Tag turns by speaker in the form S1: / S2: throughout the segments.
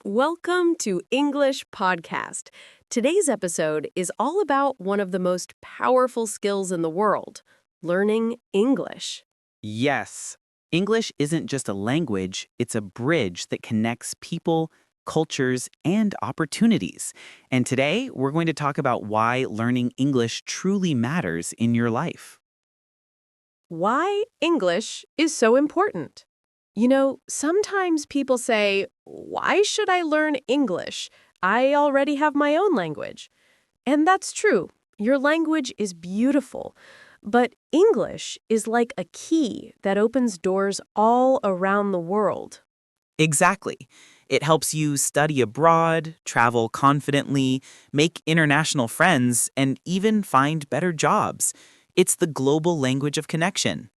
S1: Welcome to English Podcast. Today's episode is all about one of the most powerful skills in the world, learning English.
S2: Yes, English isn't just a language, it's a bridge that connects people, cultures, and opportunities. And today, we're going to talk about why learning English truly matters in your life.
S1: Why English is so important. You know, sometimes people say, why should I learn English? I already have my own language. And that's true. Your language is beautiful. But English is like a key that opens doors all around the world.
S2: Exactly. It helps you study abroad, travel confidently, make international friends, and even find better jobs. It's the global language of connection.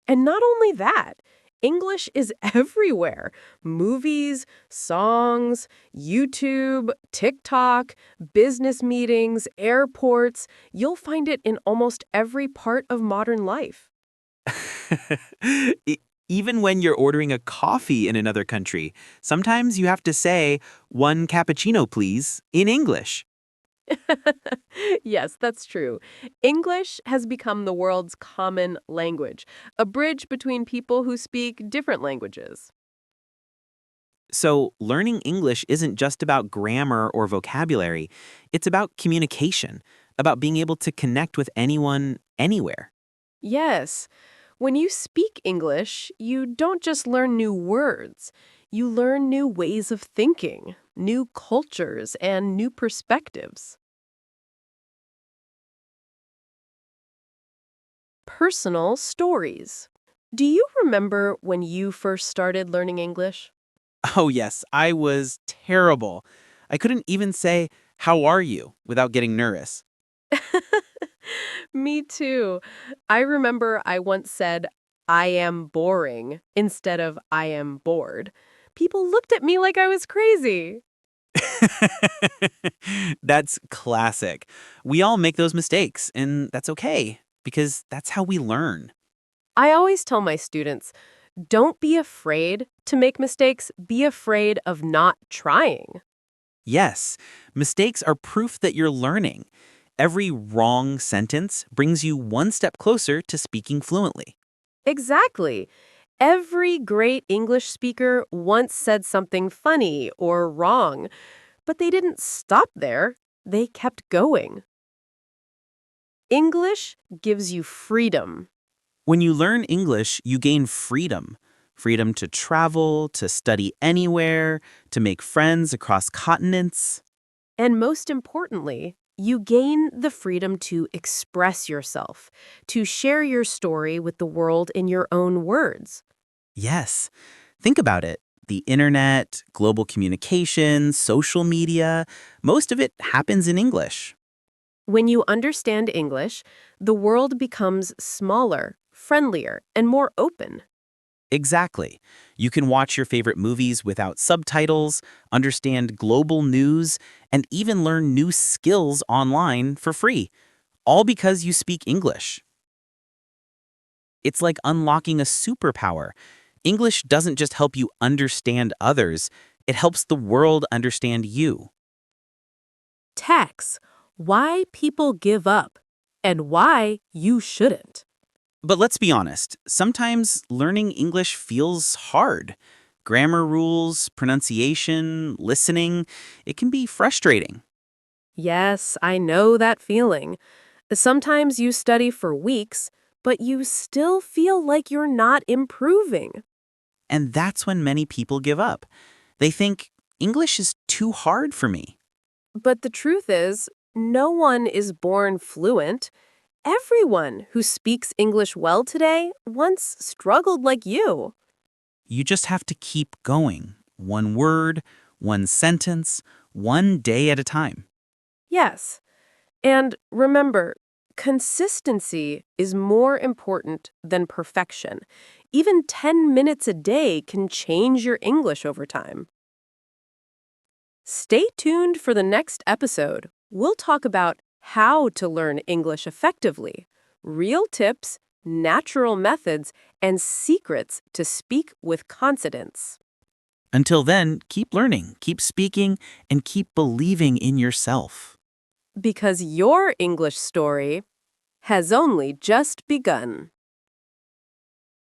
S1: And not only that, English is everywhere. Movies, songs, YouTube, TikTok, business meetings, airports. You'll find it in almost every part of modern life.
S2: E- Even when you're ordering a coffee in another country, sometimes you have to say, one cappuccino, please, in English.
S1: Yes, that's true. English has become the world's common language, a bridge between people who speak different languages.
S2: So, learning English isn't just about grammar or vocabulary, it's about communication, about being able to connect with anyone, anywhere.
S1: Yes. When you speak English, you don't just learn new words. You learn new ways of thinking, new cultures, and new perspectives. Personal stories. Do you remember when you first started learning English?
S2: Oh, yes, I was terrible. I couldn't even say, how are you, without getting nervous.
S1: Me too. I remember I once said, I am boring, instead of I am bored. People looked at me like I was crazy.
S2: That's classic. We all make those mistakes, and that's okay, because that's how we learn.
S1: I always tell my students, don't be afraid to make mistakes, be afraid of not trying.
S2: Yes, mistakes are proof that you're learning. Every wrong sentence brings you one step closer to speaking fluently.
S1: Exactly. Every great English speaker once said something funny or wrong, but they didn't stop there. They kept going. English gives you freedom.
S2: When you learn English, you gain freedom. Freedom to travel, to study anywhere, to make friends across continents.
S1: And most importantly, you gain the freedom to express yourself, to share your story with the world in your own words.
S2: Yes, think about it. The internet, global communication, social media, most of it happens in English.
S1: When you understand English, the world becomes smaller, friendlier, and more open.
S2: Exactly. You can watch your favorite movies without subtitles, understand global news, and even learn new skills online for free, all because you speak English. It's like unlocking a superpower. English doesn't just help you understand others, it helps the world understand you.
S1: Tax, why people give up, and why you shouldn't.
S2: But let's be honest, sometimes learning English feels hard. Grammar rules, pronunciation, listening, it can be frustrating.
S1: Yes, I know that feeling. Sometimes you study for weeks, but you still feel like you're not improving.
S2: And that's when many people give up. They think, English is too hard for me.
S1: But the truth is, no one is born fluent. Everyone who speaks English well today once struggled like you.
S2: You just have to keep going. One word, one sentence, one day at a time.
S1: Yes. And remember, consistency is more important than perfection. Even 10 minutes a day can change your English over time. Stay tuned for the next episode. We'll talk about how to learn English effectively, real tips, natural methods, and secrets to speak with confidence.
S2: Until then, keep learning, keep speaking, and keep believing in yourself.
S1: Because your English story has only just begun.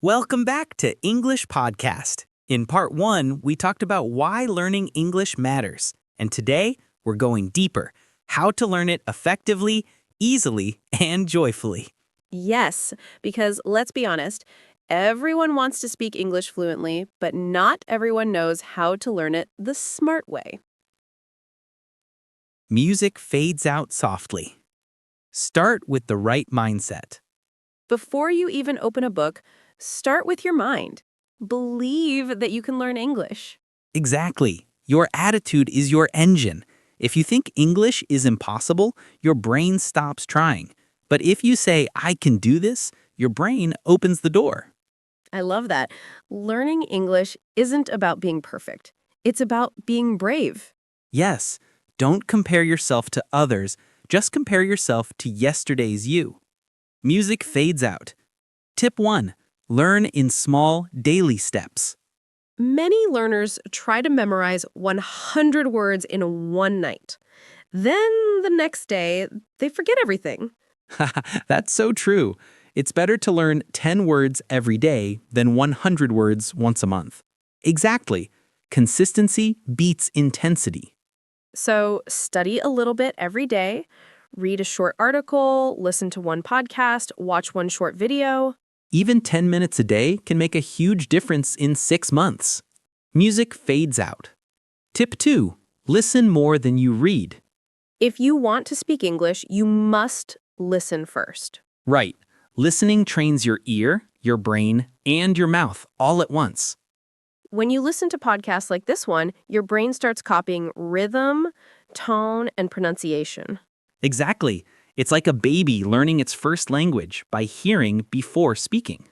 S2: Welcome back to English Podcast. In part 1, we talked about why learning English matters. And today, we're going deeper. How to learn it effectively, easily, and joyfully.
S1: Yes, because let's be honest, everyone wants to speak English fluently, but not everyone knows how to learn it the smart way.
S2: Music fades out softly. Start with the right mindset.
S1: Before you even open a book, start with your mind. Believe that you can learn English.
S2: Exactly. Your attitude is your engine. If you think English is impossible, your brain stops trying. But if you say, I can do this, your brain opens the door.
S1: I love that. Learning English isn't about being perfect. It's about being brave.
S2: Yes, don't compare yourself to others. Just compare yourself to yesterday's you. Music fades out. Tip 1. Learn in small, daily steps.
S1: Many learners try to memorize 100 words in one night. Then the next day, they forget everything.
S2: That's so true. It's better to learn 10 words every day than 100 words once a month. Exactly. Consistency beats intensity.
S1: So study a little bit every day, read a short article, listen to one podcast, watch one short video.
S2: Even 10 minutes a day can make a huge difference in 6 months. Music fades out. Tip 2. Listen more than you read.
S1: If you want to speak English, you must listen first.
S2: Right. Listening trains your ear, your brain, and your mouth all at once.
S1: When you listen to podcasts like this one, your brain starts copying rhythm, tone, and pronunciation.
S2: Exactly. It's like a baby learning its first language by hearing before speaking.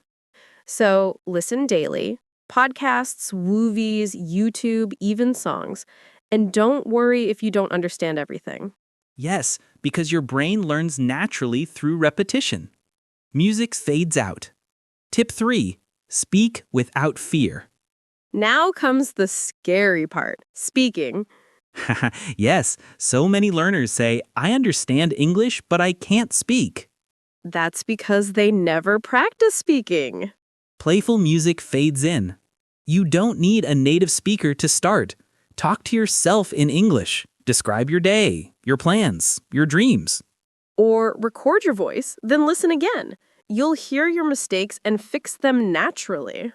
S1: So listen daily. Podcasts, movies, YouTube, even songs. And don't worry if you don't understand everything.
S2: Yes, because your brain learns naturally through repetition. Music fades out. Tip 3. Speak without fear.
S1: Now comes the scary part, speaking.
S2: Yes, so many learners say, I understand English, but I can't speak.
S1: That's because they never practice speaking.
S2: Playful music fades in. You don't need a native speaker to start. Talk to yourself in English. Describe your day, your plans, your dreams.
S1: Or record your voice, then listen again. You'll hear your mistakes and fix them naturally.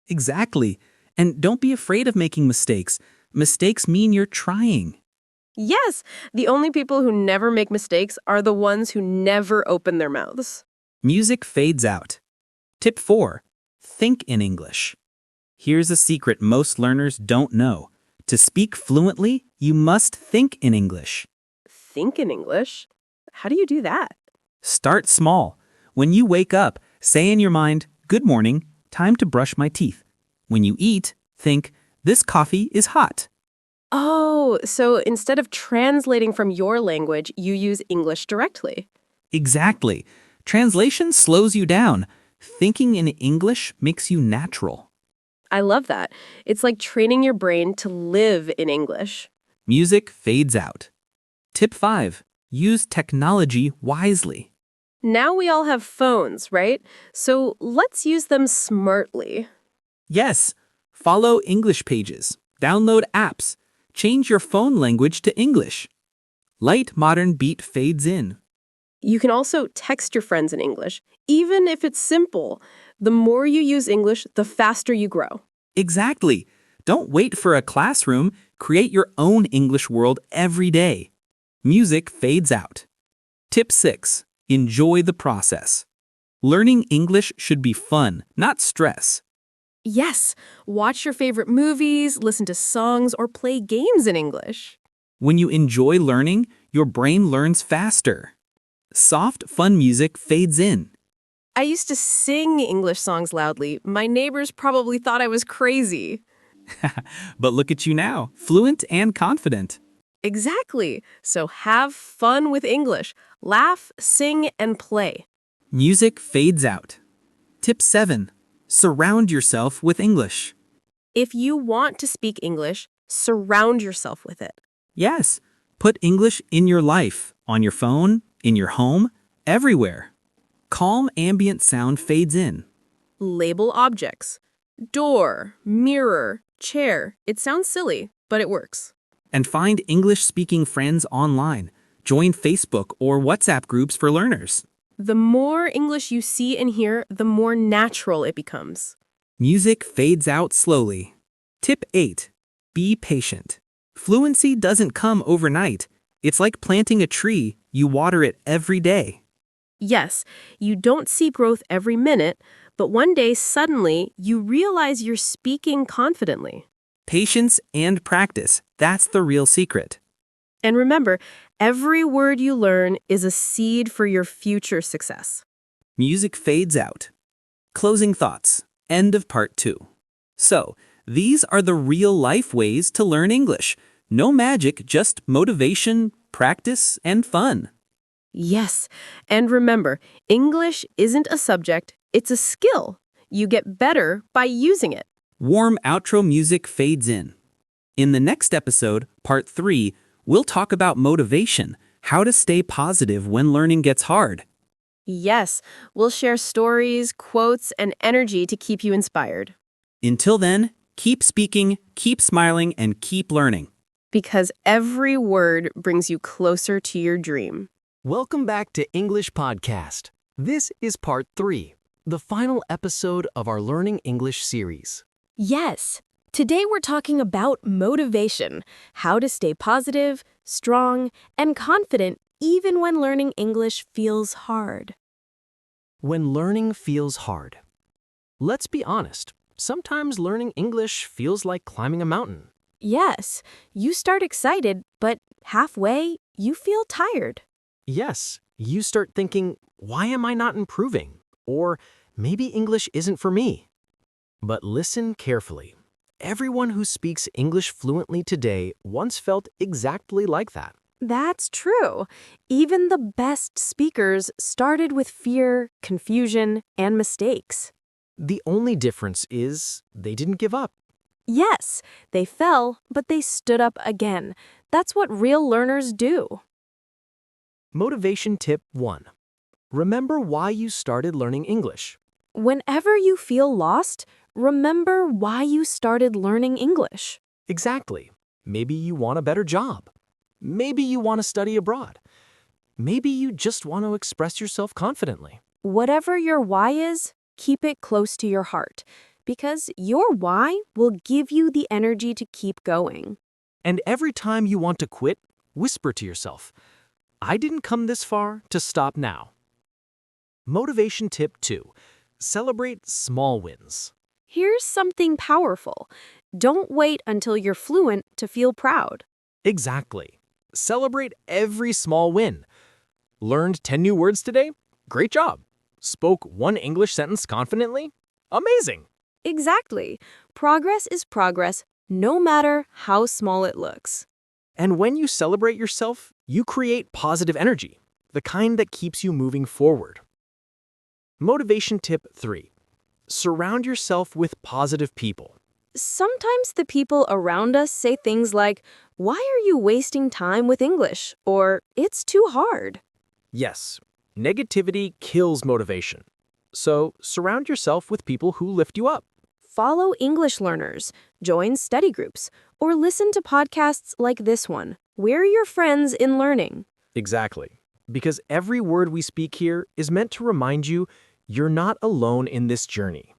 S2: Exactly. And don't be afraid of making mistakes. Mistakes mean you're trying.
S1: Yes, the only people who never make mistakes are the ones who never open their mouths.
S2: Music fades out. Tip 4. Think in English. Here's a secret most learners don't know. To speak fluently, you must think in English.
S1: Think in English? How do you do that?
S2: Start small. When you wake up, say in your mind, good morning, time to brush my teeth. When you eat, think, this coffee is hot.
S1: Oh, so instead of translating from your language, you use English directly.
S2: Exactly. Translation slows you down. Thinking in English makes you natural.
S1: I love that. It's like training your brain to live in English.
S2: Music fades out. Tip 5. Use technology wisely.
S1: Now we all have phones, right? So let's use them smartly.
S2: Yes, follow English pages, download apps, change your phone language to English. Light modern beat fades in.
S1: You can also text your friends in English, even if it's simple. The more you use English, the faster you grow.
S2: Exactly. Don't wait for a classroom. Create your own English world every day. Music fades out. Tip 6. Enjoy the process. Learning English should be fun, not stress.
S1: Yes, watch your favorite movies, listen to songs, or play games in English.
S2: When you enjoy learning, your brain learns faster. Soft, fun music fades in.
S1: I used to sing English songs loudly. My neighbors probably thought I was crazy.
S2: But look at you now, fluent and confident.
S1: Exactly. So have fun with English. Laugh, sing, and play.
S2: Music fades out. Tip 7. Surround yourself with English.
S1: If you want to speak English, surround yourself with it.
S3: Yes, put English in your life, on your phone, in your home, everywhere. Calm ambient sound fades in.
S1: Label objects. Door, mirror, chair. It sounds silly, but it works.
S3: And find English-speaking friends online. Join Facebook or WhatsApp groups for learners.
S1: The more English you see and hear, the more natural it becomes.
S3: Music fades out slowly. Tip 8. Be patient. Fluency doesn't come overnight. It's like planting a tree. You water it every day.
S1: Yes, you don't see growth every minute, but one day suddenly you realize you're speaking confidently.
S3: Patience and practice. That's the real secret.
S1: And remember, every word you learn is a seed for your future success.
S3: Music fades out. Closing thoughts. End of part 2. So, these are the real-life ways to learn English. No magic, just motivation, practice, and fun.
S1: Yes, and remember, English isn't a subject, it's a skill. You get better by using it.
S3: Warm outro music fades in. In the next episode, part 3, we'll talk about motivation, how to stay positive when learning gets hard.
S1: Yes, we'll share stories, quotes, and energy to keep you inspired.
S3: Until then, keep speaking, keep smiling, and keep learning.
S1: Because every word brings you closer to your dream.
S4: Welcome back to English Podcast. This is part 3, the final episode of our Learning English series.
S1: Yes, today we're talking about motivation, how to stay positive, strong, and confident even when learning English feels hard.
S4: When learning feels hard. Let's be honest, sometimes learning English feels like climbing a mountain.
S1: Yes, you start excited, but halfway, you feel tired.
S4: Yes, you start thinking, why am I not improving? Or maybe English isn't for me. But listen carefully. Everyone who speaks English fluently today once felt exactly like that.
S1: That's true. Even the best speakers started with fear, confusion, and mistakes.
S4: The only difference is they didn't give up.
S1: Yes, they fell, but they stood up again. That's what real learners do.
S4: Motivation tip 1. Remember why you started learning English.
S1: Whenever you feel lost, remember why you started learning English.
S4: Exactly. Maybe you want a better job. Maybe you want to study abroad. Maybe you just want to express yourself confidently.
S1: Whatever your why is, keep it close to your heart, because your why will give you the energy to keep going.
S4: And every time you want to quit, whisper to yourself, I didn't come this far to stop now. Motivation tip 2. Celebrate small wins.
S1: Here's something powerful. Don't wait until you're fluent to feel proud.
S4: Exactly. Celebrate every small win. Learned 10 new words today? Great job. Spoke one English sentence confidently? Amazing.
S1: Exactly. Progress is progress, no matter how small it looks.
S4: And when you celebrate yourself, you create positive energy, the kind that keeps you moving forward. Motivation tip 3. Surround yourself with positive people.
S1: Sometimes the people around us say things like, "Why are you wasting time with English?" or "It's too hard."
S4: Yes, negativity kills motivation. So surround yourself with people who lift you up.
S1: Follow English learners, join study groups, or listen to podcasts like this one. We're your friends in learning.
S4: Exactly. Because every word we speak here is meant to remind you you're not alone in this journey.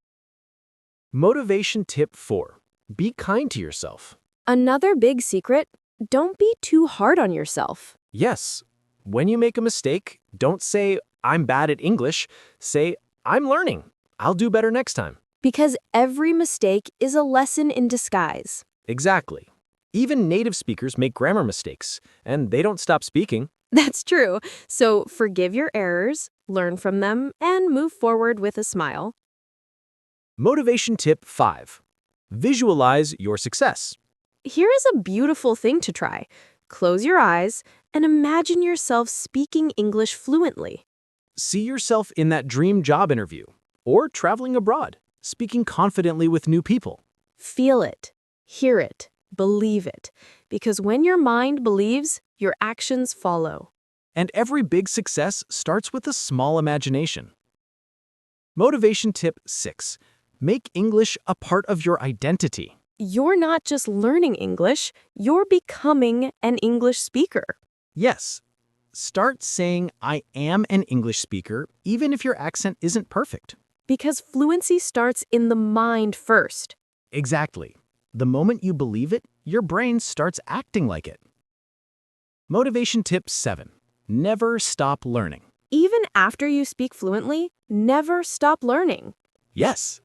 S4: Motivation tip 4. Be kind to yourself.
S1: Another big secret, don't be too hard on yourself.
S4: Yes, when you make a mistake, don't say, I'm bad at English. Say, I'm learning. I'll do better next time.
S1: Because every mistake is a lesson in disguise.
S4: Exactly. Even native speakers make grammar mistakes, and they don't stop speaking.
S1: That's true. So forgive your errors, learn from them, and move forward with a smile.
S4: Motivation tip 5. Visualize your success.
S1: Here is a beautiful thing to try. Close your eyes and imagine yourself speaking English fluently.
S4: See yourself in that dream job interview or traveling abroad, speaking confidently with new people.
S1: Feel it, hear it, believe it. Because when your mind believes, your actions follow.
S4: And every big success starts with a small imagination. Motivation tip 6. Make English a part of your identity.
S1: You're not just learning English, you're becoming an English speaker.
S4: Yes, start saying, I am an English speaker, even if your accent isn't perfect.
S1: Because fluency starts in the mind first.
S4: Exactly. The moment you believe it, your brain starts acting like it. Motivation tip 7. Never stop learning.
S1: Even after you speak fluently, never stop learning.
S4: Yes,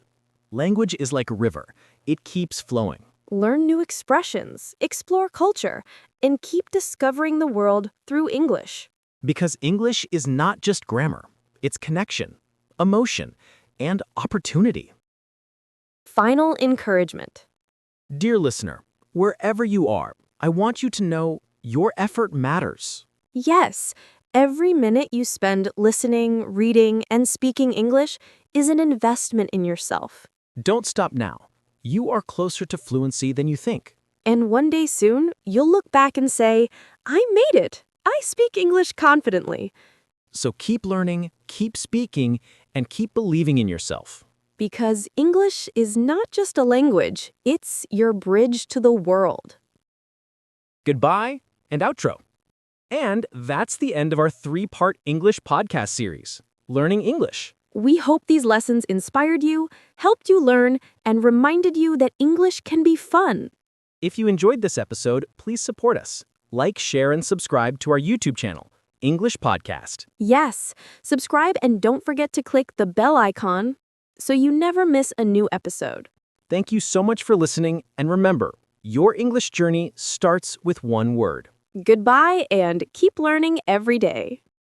S4: language is like a river. It keeps flowing.
S1: Learn new expressions, explore culture, and keep discovering the world through English.
S4: Because English is not just grammar. It's connection, emotion, and opportunity.
S1: Final encouragement.
S4: Dear listener, wherever you are, I want you to know your effort matters.
S1: Yes, every minute you spend listening, reading, and speaking English is an investment in yourself.
S4: Don't stop now. You are closer to fluency than you think.
S1: And one day soon, you'll look back and say, I made it. I speak English confidently.
S4: So keep learning, keep speaking, and keep believing in yourself.
S1: Because English is not just a language, it's your bridge to the world.
S4: Goodbye and outro. And that's the end of our 3-part English podcast series, Learning English.
S1: We hope these lessons inspired you, helped you learn, and reminded you that English can be fun.
S4: If you enjoyed this episode, please support us. Like, share, and subscribe to our YouTube channel, English Podcast.
S1: Yes, subscribe and don't forget to click the bell icon so you never miss a new episode.
S4: Thank you so much for listening, and remember, your English journey starts with one word.
S1: Goodbye and keep learning every day.